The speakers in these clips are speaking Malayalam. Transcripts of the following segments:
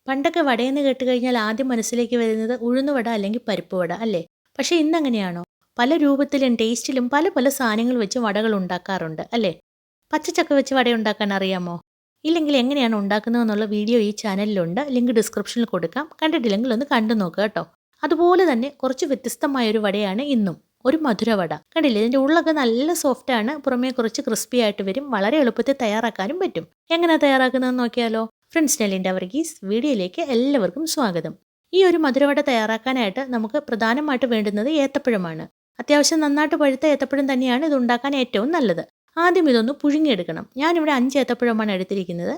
പണ്ടൊക്കെ വടയെന്ന് കേട്ട് കഴിഞ്ഞാൽ ആദ്യം മനസ്സിലേക്ക് വരുന്നത് ഉഴുന്നുവട അല്ലെങ്കിൽ പരിപ്പ് വട അല്ലേ? പക്ഷേ ഇന്നങ്ങനെയാണോ? പല രൂപത്തിലും ടേസ്റ്റിലും പല പല സാധനങ്ങൾ വെച്ച് വടകൾ ഉണ്ടാക്കാറുണ്ട് അല്ലേ? പച്ചച്ചക്ക വെച്ച് വട ഉണ്ടാക്കാൻ അറിയാമോ? ഇല്ലെങ്കിൽ എങ്ങനെയാണ് ഉണ്ടാക്കുന്നതെന്നുള്ള വീഡിയോ ഈ ചാനലിലുണ്ട്. ലിങ്ക് ഡിസ്ക്രിപ്ഷനിൽ കൊടുക്കാം. കണ്ടിട്ടില്ലെങ്കിൽ ഒന്ന് കണ്ടു നോക്കുക കേട്ടോ. അതുപോലെ തന്നെ കുറച്ച് വ്യത്യസ്തമായ ഒരു വടയാണ് ഇന്നും. ഒരു മധുരവട. കണ്ടില്ലേ? ഇതിൻ്റെ ഉള്ളൊക്കെ നല്ല സോഫ്റ്റ് ആണ്. പുറമേ കുറച്ച് ക്രിസ്പി ആയിട്ട് വരും. വളരെ എളുപ്പത്തിൽ തയ്യാറാക്കാനും പറ്റും. എങ്ങനെയാണ് തയ്യാറാക്കുന്നതെന്ന് നോക്കിയാലോ? ഫ്രണ്ട്സ്, ഞാൻ ലിൻഡ വർഗീസ്. വീഡിയോയിലേക്ക് എല്ലാവർക്കും സ്വാഗതം. ഈ ഒരു മധുരവട തയ്യാറാക്കാനായിട്ട് നമുക്ക് പ്രധാനമായിട്ട് വേണ്ടുന്നത് ഏത്തപ്പഴമാണ്. അത്യാവശ്യം നന്നായിട്ട് പഴുത്ത ഏത്തപ്പഴം തന്നെയാണ് ഇത് ഉണ്ടാക്കാൻ ഏറ്റവും നല്ലത്. ആദ്യം ഇതൊന്ന് പുഴുങ്ങിയെടുക്കണം. ഞാനിവിടെ 5 ഏത്തപ്പഴമാണ് എടുത്തിരിക്കുന്നത്.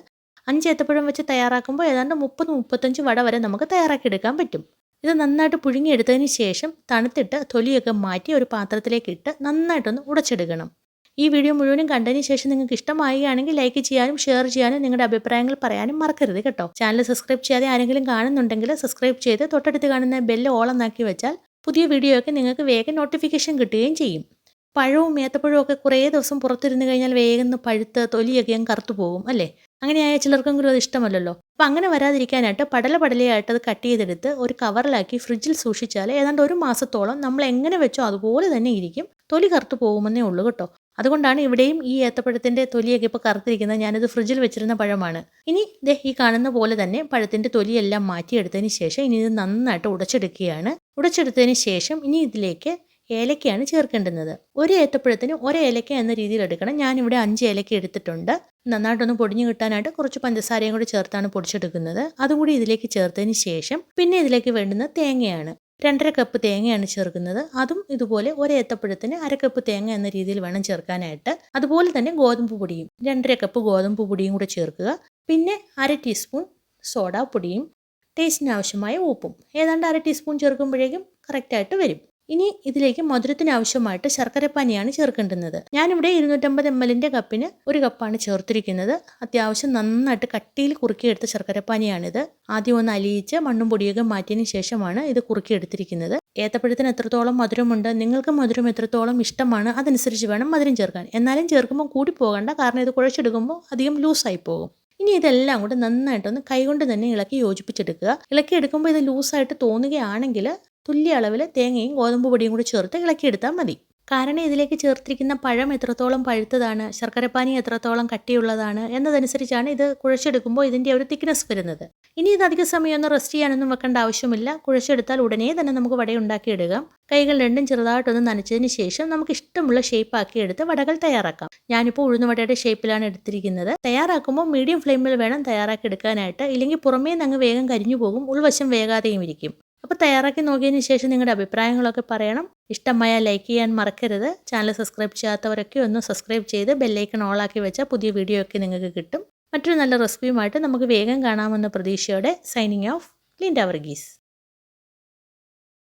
5 ഏത്തപ്പഴം വെച്ച് തയ്യാറാക്കുമ്പോൾ ഏതാണ്ട് 30-35 വട വരെ നമുക്ക് തയ്യാറാക്കിയെടുക്കാൻ പറ്റും. ഇത് നന്നായിട്ട് പുഴുങ്ങിയെടുത്തതിന് ശേഷം തണുത്തിട്ട് തൊലിയൊക്കെ മാറ്റി ഒരു പാത്രത്തിലേക്ക് ഇട്ട് നന്നായിട്ടൊന്ന് ഉടച്ചെടുക്കണം. ഈ വീഡിയോ മുഴുവനും കണ്ടതിന് ശേഷം നിങ്ങൾക്ക് ഇഷ്ടമാവുകയാണെങ്കിൽ ലൈക്ക് ചെയ്യാനും ഷെയർ ചെയ്യാനും നിങ്ങളുടെ അഭിപ്രായങ്ങൾ പറയാനും മറക്കരുത് കേട്ടോ. ചാനൽ സബ്സ്ക്രൈബ് ചെയ്യാതെ ആരെങ്കിലും കാണുന്നുണ്ടെങ്കിൽ സബ്സ്ക്രൈബ് ചെയ്ത് തൊട്ടടുത്ത് കാണുന്ന ബെല്ല് ഓളാക്കി വെച്ചാൽ പുതിയ വീഡിയോ ഒക്കെ നിങ്ങൾക്ക് വേഗം നോട്ടിഫിക്കേഷൻ കിട്ടുകയും ചെയ്യും. പഴവും ഏത്തപ്പഴവും ഒക്കെ കുറേ ദിവസം പുറത്തിരുന്ന് കഴിഞ്ഞാൽ വേഗം പഴുത്ത് തൊലിയൊക്കെ അങ്ങ് കറുത്തു പോകും അല്ലേ? അങ്ങനെയായ ചിലർക്കെങ്കിലും അത് ഇഷ്ടമല്ലല്ലോ. അപ്പോൾ അങ്ങനെ വരാതിരിക്കാനായിട്ട് പടലയായിട്ട് അത് കട്ട് ചെയ്തെടുത്ത് ഒരു കവറിലാക്കി ഫ്രിഡ്ജിൽ സൂക്ഷിച്ചാൽ ഏതാണ്ട് 1 മാസത്തോളം നമ്മൾ എങ്ങനെ വെച്ചോ അതുപോലെ തന്നെ ഇരിക്കും. തൊലി കറുത്തു പോകുമെന്നേ ഉള്ളൂ കേട്ടോ. അതുകൊണ്ടാണ് ഇവിടെയും ഈ ഏത്തപ്പഴത്തിൻ്റെ തൊലിയൊക്കെ ഇപ്പോൾ കറുത്തിരിക്കുന്നത്. ഞാനിത് ഫ്രിഡ്ജിൽ വെച്ചിരുന്ന പഴമാണ്. ഇനി ഈ കാണുന്ന പോലെ തന്നെ പഴത്തിൻ്റെ തൊലിയെല്ലാം മാറ്റിയെടുത്തതിന് ശേഷം ഇനി ഇത് നന്നായിട്ട് ഉടച്ചെടുക്കുകയാണ്. ഉടച്ചെടുത്തതിന് ശേഷം ഇനി ഇതിലേക്ക് ഏലക്കയാണ് ചേർക്കേണ്ടുന്നത്. ഒരു ഏത്തപ്പഴത്തിന് 1 ഏലക്ക എന്ന രീതിയിൽ എടുക്കണം. ഞാനിവിടെ 5 ഏലക്ക എടുത്തിട്ടുണ്ട്. നന്നായിട്ടൊന്ന് പൊടിഞ്ഞു കിട്ടാനായിട്ട് കുറച്ച് പഞ്ചസാരയും കൂടി ചേർത്താണ് പൊടിച്ചെടുക്കുന്നത്. അതും കൂടി ഇതിലേക്ക് ചേർത്തതിന് ശേഷം പിന്നെ ഇതിലേക്ക് വേണ്ടുന്ന തേങ്ങയാണ്. 2.5 കപ്പ് തേങ്ങയാണ് ചേർക്കുന്നത്. അതും ഇതുപോലെ 1 ഏത്തപ്പഴത്തിന് 1/2 കപ്പ് തേങ്ങ എന്ന രീതിയിൽ വേണം ചേർക്കാനായിട്ട്. അതുപോലെ തന്നെ ഗോതമ്പ് പൊടിയും 2.5 കപ്പ് ഗോതമ്പ് പൊടിയും കൂടെ ചേർക്കുക. പിന്നെ 1/2 ടീസ്പൂൺ സോഡാ പൊടിയും ടേസ്റ്റിന് ആവശ്യമായ ഉപ്പും ഏതാണ്ട് 1/2 ടീസ്പൂൺ ചേർക്കുമ്പോഴേക്കും കറക്റ്റായിട്ട് വരും. ഇനി ഇതിലേക്ക് മധുരത്തിന് ആവശ്യമായിട്ട് ശർക്കരപ്പാനിയാണ് ചേർക്കേണ്ടുന്നത്. ഞാനിവിടെ 250 ml കപ്പിന് 1 കപ്പാണ് ചേർത്തിരിക്കുന്നത്. അത്യാവശ്യം നന്നായിട്ട് കട്ടിയിൽ കുറുക്കിയെടുത്ത ശർക്കരപ്പാനിയാണിത്. ആദ്യം ഒന്ന് അലിയിച്ച് മണ്ണും പൊടിയൊക്കെ മാറ്റിയതിന് ശേഷമാണ് ഇത് കുറുക്കിയെടുത്തിരിക്കുന്നത്. ഏത്തപ്പഴത്തിന് എത്രത്തോളം മധുരമുണ്ട്, നിങ്ങൾക്ക് മധുരം എത്രത്തോളം ഇഷ്ടമാണ് അതനുസരിച്ച് വേണം മധുരം ചേർക്കാൻ. എന്നാലും ചേർക്കുമ്പോൾ കൂടി പോകണ്ട, കാരണം ഇത് കുഴച്ചെടുക്കുമ്പോൾ അധികം ലൂസായി പോകും. ഇനി ഇതെല്ലാം കൂടെ നന്നായിട്ടൊന്ന് കൈകൊണ്ട് തന്നെ ഇളക്കി യോജിപ്പിച്ചെടുക്കുക. ഇളക്കിയെടുക്കുമ്പോൾ ഇത് ലൂസായിട്ട് തോന്നുകയാണെങ്കിൽ തുല്യ അളവിൽ തേങ്ങയും ഗോതമ്പ് പൊടിയും കൂടി ചേർത്ത് ഇളക്കിയെടുത്താൽ മതി. കാരണം ഇതിലേക്ക് ചേർത്തിരിക്കുന്ന പഴം എത്രത്തോളം പഴുത്തതാണ്, ശർക്കരപ്പാനി എത്രത്തോളം കട്ടിയുള്ളതാണ് എന്നതനുസരിച്ചാണ് ഇത് കുഴച്ചെടുക്കുമ്പോൾ ഇതിൻ്റെ ഒരു തിക്നെസ് വരുന്നത്. ഇനി ഇത് അധിക സമയമൊന്നും റെസ്റ്റ് ചെയ്യാനൊന്നും വെക്കേണ്ട ആവശ്യമില്ല. കുഴച്ചെടുത്താൽ ഉടനെ തന്നെ നമുക്ക് വട ഉണ്ടാക്കിയെടുക്കാം. കൈകൾ രണ്ടും ചെറുതായിട്ടൊന്ന് നനച്ചതിന് ശേഷം നമുക്ക് ഇഷ്ടമുള്ള ഷേപ്പാക്കി എടുത്ത് വടകൾ തയ്യാറാക്കാം. ഞാനിപ്പോൾ ഉഴുന്നുവടയുടെ ഷേപ്പിലാണ് എടുത്തിരിക്കുന്നത്. തയ്യാറാക്കുമ്പോൾ മീഡിയം ഫ്ലെയിമിൽ വേണം തയ്യാറാക്കി എടുക്കാനായിട്ട്. ഇല്ലെങ്കിൽ പുറമേ അങ്ങ് വേഗം കരിഞ്ഞു പോകും, ഉൾവശം വേകാതെയും ഇരിക്കും. അപ്പോൾ തയ്യാറാക്കി നോക്കിയതിന് ശേഷം നിങ്ങളുടെ അഭിപ്രായങ്ങളൊക്കെ പറയണം. ഇഷ്ടമായ ലൈക്ക് ചെയ്യാൻ മറക്കരുത്. ചാനൽ സബ്സ്ക്രൈബ് ചെയ്യാത്തവരൊക്കെ ഒന്ന് സബ്സ്ക്രൈബ് ചെയ്ത് ബെല്ലൈക്കൺ ഓളാക്കി വെച്ചാൽ പുതിയ വീഡിയോ ഒക്കെ നിങ്ങൾക്ക് കിട്ടും. മറ്റൊരു നല്ല റെസിപ്പിയുമായിട്ട് നമുക്ക് വേഗം കാണാമെന്ന പ്രതീക്ഷയോടെ സൈനിങ് ഓഫ്, ലിൻഡ വർഗീസ്.